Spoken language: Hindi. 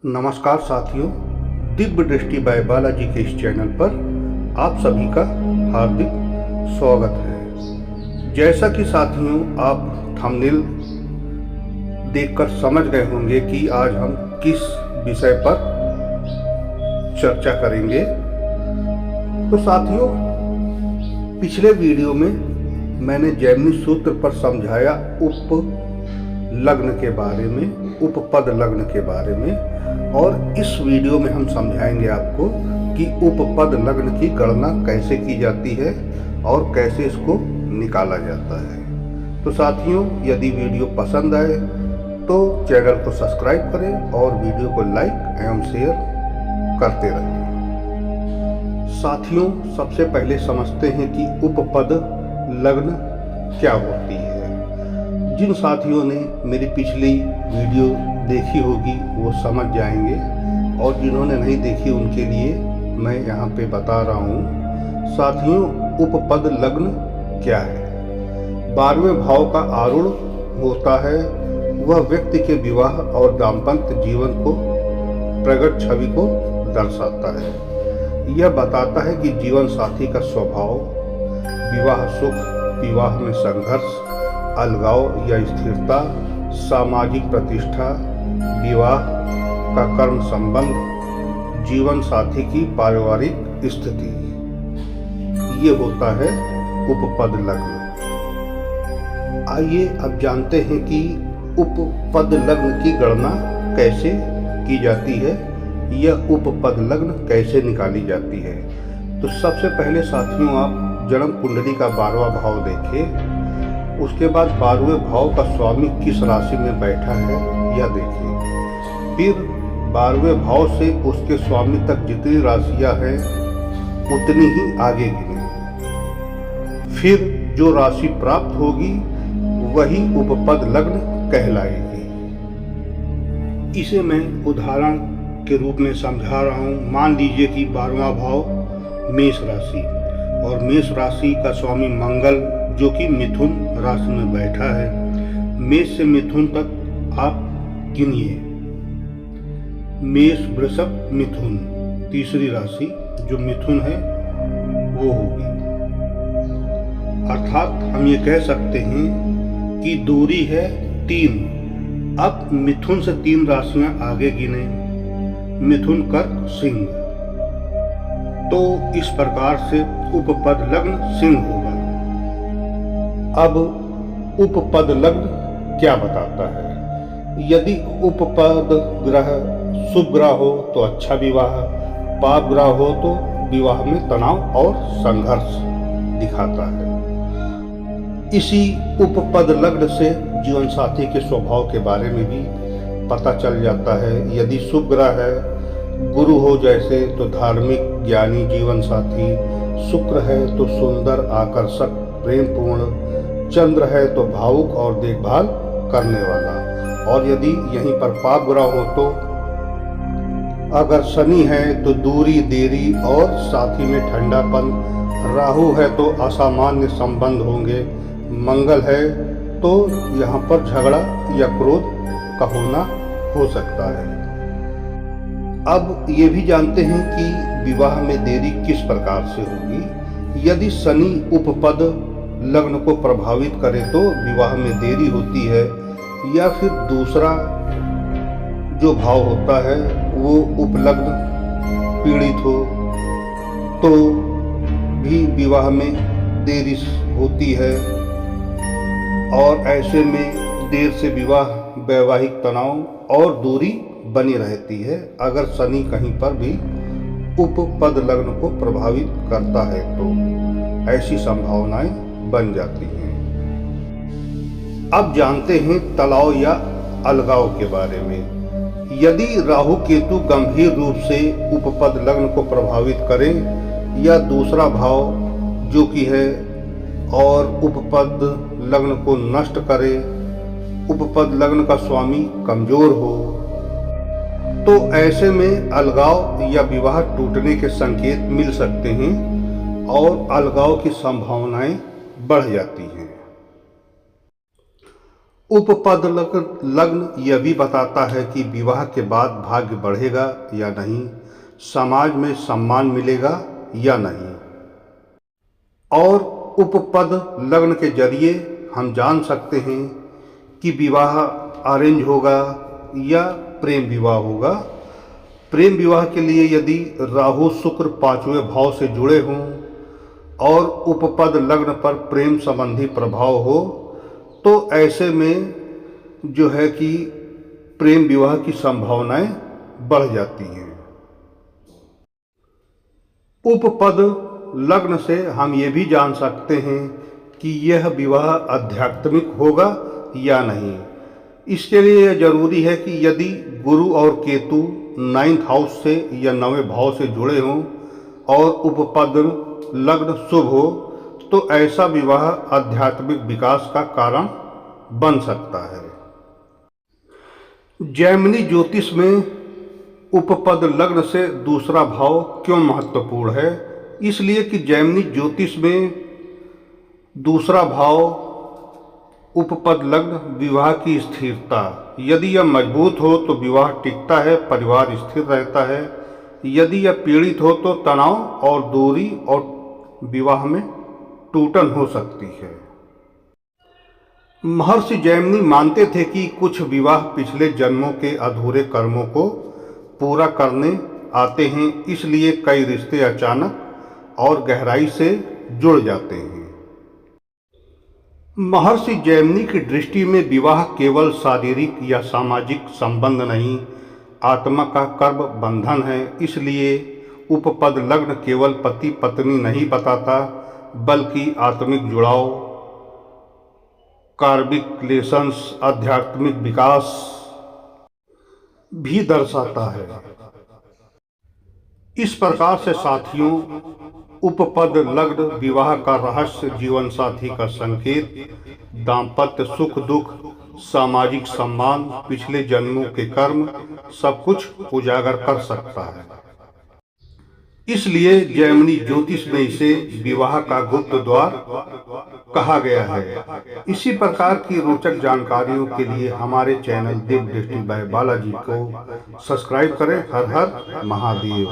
नमस्कार साथियों, दिव्य दृष्टि बाय बालाजी के इस चैनल पर आप सभी का हार्दिक स्वागत है। जैसा कि साथियों आप थंबनेल देखकर समझ गए होंगे कि आज हम किस विषय पर चर्चा करेंगे। तो साथियों, पिछले वीडियो में मैंने जैमिनी सूत्र पर समझाया उपलग्न के बारे में, उपपद लग्न के बारे में, और इस वीडियो में हम समझाएंगे आपको कि उपपद लग्न की गणना कैसे की जाती है और कैसे इसको निकाला जाता है। तो साथियों, यदि वीडियो पसंद आए तो चैनल को सब्सक्राइब करें और वीडियो को लाइक एवं शेयर करते रहें। साथियों, सबसे पहले समझते हैं कि उपपद लग्न क्या होती है। जिन साथियों ने मेरी पिछली वीडियो देखी होगी वो समझ जाएंगे, और जिन्होंने नहीं देखी उनके लिए मैं यहाँ पे बता रहा हूँ। साथियों, उपपद लग्न क्या है? 12वें भाव का आरूढ़ होता है, वह व्यक्ति के विवाह और दाम्पत्य जीवन को प्रकट छवि को दर्शाता है। यह बताता है कि जीवन साथी का स्वभाव, विवाह सुख, विवाह में संघर्ष, अलगाव या स्थिरता, सामाजिक प्रतिष्ठा, विवाह का कर्म संबंध, जीवन साथी की पारिवारिक स्थिति, ये होता है उपपद लग्न। आइए अब जानते हैं कि उपपद लग्न की गणना कैसे की जाती है, यह उपपद लग्न कैसे निकाली जाती है। तो सबसे पहले साथियों आप जन्म कुंडली का 12वां भाव देखें, उसके बाद 12वें भाव का स्वामी किस राशि में बैठा है यह देखें। फिर 12वें भाव से उसके स्वामी तक जितनी राशियां हैं उतनी ही आगे गिने। फिर जो राशि प्राप्त होगी वही उपपद लग्न कहलाएगी। इसे मैं उदाहरण के रूप में समझा रहा हूँ। मान लीजिए कि 12वां भाव मेष राशि, और मेष राशि का स्वामी मंगल जो कि मिथुन राशि में बैठा है। मेष से मिथुन तक आप गिनिए, मेष वृषभ मिथुन, तीसरी राशि जो मिथुन है वो होगी। अर्थात हम ये कह सकते हैं कि दूरी है 3। अब मिथुन से 3 राशियां आगे गिने, मिथुन कर्क सिंह, तो इस प्रकार से उपपद लग्न सिंह होगा। अब उपपद लग्न क्या बताता है? यदि उपपद ग्रह शुभ ग्रह हो तो अच्छा विवाह, पाप ग्रह हो तो विवाह में तनाव और संघर्ष दिखाता है। इसी उपपद लग्न से जीवन साथी के स्वभाव के बारे में भी पता चल जाता है। यदि शुभ ग्रह है, गुरु हो जैसे, तो धार्मिक ज्ञानी जीवन साथी, शुक्र है तो सुंदर आकर्षक प्रेमपूर्ण, चंद्र है तो भावुक और देखभाल करने वाला, और यदि यहीं पर पाप ग्रह हो तो अगर शनि है तो दूरी देरी और साथी में ठंडापन, राहु है तो असामान्य संबंध होंगे, मंगल है तो यहाँ पर झगड़ा या क्रोध का होना हो सकता है। अब ये भी जानते हैं कि विवाह में देरी किस प्रकार से होगी। यदि शनि उपपद लग्न को प्रभावित करे तो विवाह में देरी होती है, या फिर दूसरा जो भाव होता है वो उपलग्न पीड़ित हो तो भी विवाह में देरी होती है, और ऐसे में देर से विवाह वैवाहिक तनाव और दूरी बनी रहती है। अगर शनि कहीं पर भी उपपद लग्न को प्रभावित करता है तो ऐसी संभावनाएं बन जाती हैं। अब जानते हैं तलाव या अलगाव के बारे में। यदि राहु केतु गंभीर रूप से उपपद लग्न को प्रभावित करें, या दूसरा भाव जो कि है और उपपद लग्न को नष्ट करे, उपपद लग्न का स्वामी कमजोर हो, तो ऐसे में अलगाव या विवाह टूटने के संकेत मिल सकते हैं और अलगाव की संभावनाएं बढ़ जाती हैं। उपपद लग्न यह भी बताता है कि विवाह के बाद भाग्य बढ़ेगा या नहीं, समाज में सम्मान मिलेगा या नहीं। और उपपद लग्न के जरिए हम जान सकते हैं कि विवाह अरेंज होगा या प्रेम विवाह होगा। प्रेम विवाह के लिए यदि राहु शुक्र 5वें भाव से जुड़े हों और उपपद लग्न पर प्रेम संबंधी प्रभाव हो तो ऐसे में जो है कि प्रेम विवाह की संभावनाएं बढ़ जाती हैं। उपपद लग्न से हम ये भी जान सकते हैं कि यह विवाह आध्यात्मिक होगा या नहीं। इसके लिए यह जरूरी है कि यदि गुरु और केतु 9th हाउस से या 9वें भाव से जुड़े हों और उपपद लग्न शुभ हो तो ऐसा विवाह आध्यात्मिक विकास का कारण बन सकता है। जैमिनी ज्योतिष में उपपद लग्न से दूसरा भाव क्यों महत्वपूर्ण है? इसलिए कि जैमिनी ज्योतिष में दूसरा भाव उपपद लग्न विवाह की स्थिरता, यदि यह मजबूत हो तो विवाह टिकता है, परिवार स्थिर रहता है। यदि यह पीड़ित हो तो तनाव और दूरी और विवाह में टूटन हो सकती है। महर्षि जैमिनी मानते थे कि कुछ विवाह पिछले जन्मों के अधूरे कर्मों को पूरा करने आते हैं, इसलिए कई रिश्ते अचानक और गहराई से जुड़ जाते हैं। महर्षि जैमिनी की दृष्टि में विवाह केवल शारीरिक या सामाजिक संबंध नहीं, आत्मा का कर्म बंधन है। इसलिए उपपद लग्न केवल पति पत्नी नहीं बताता बल्कि आत्मिक जुड़ाव, कार्मिक रिलेशंस, आध्यात्मिक विकास भी दर्शाता है। इस प्रकार से साथियों, उपपद लग्न विवाह का रहस्य, जीवन साथी का संकेत, दाम्पत्य सुख दुख, सामाजिक सम्मान, पिछले जन्मों के कर्म सब कुछ उजागर कर सकता है। इसलिए जैमिनी ज्योतिष में इसे विवाह का गुप्त द्वार कहा गया है। इसी प्रकार की रोचक जानकारियों के लिए हमारे चैनल दिव्य दृष्टि बाय बालाजी को सब्सक्राइब करें। हर हर महादेव।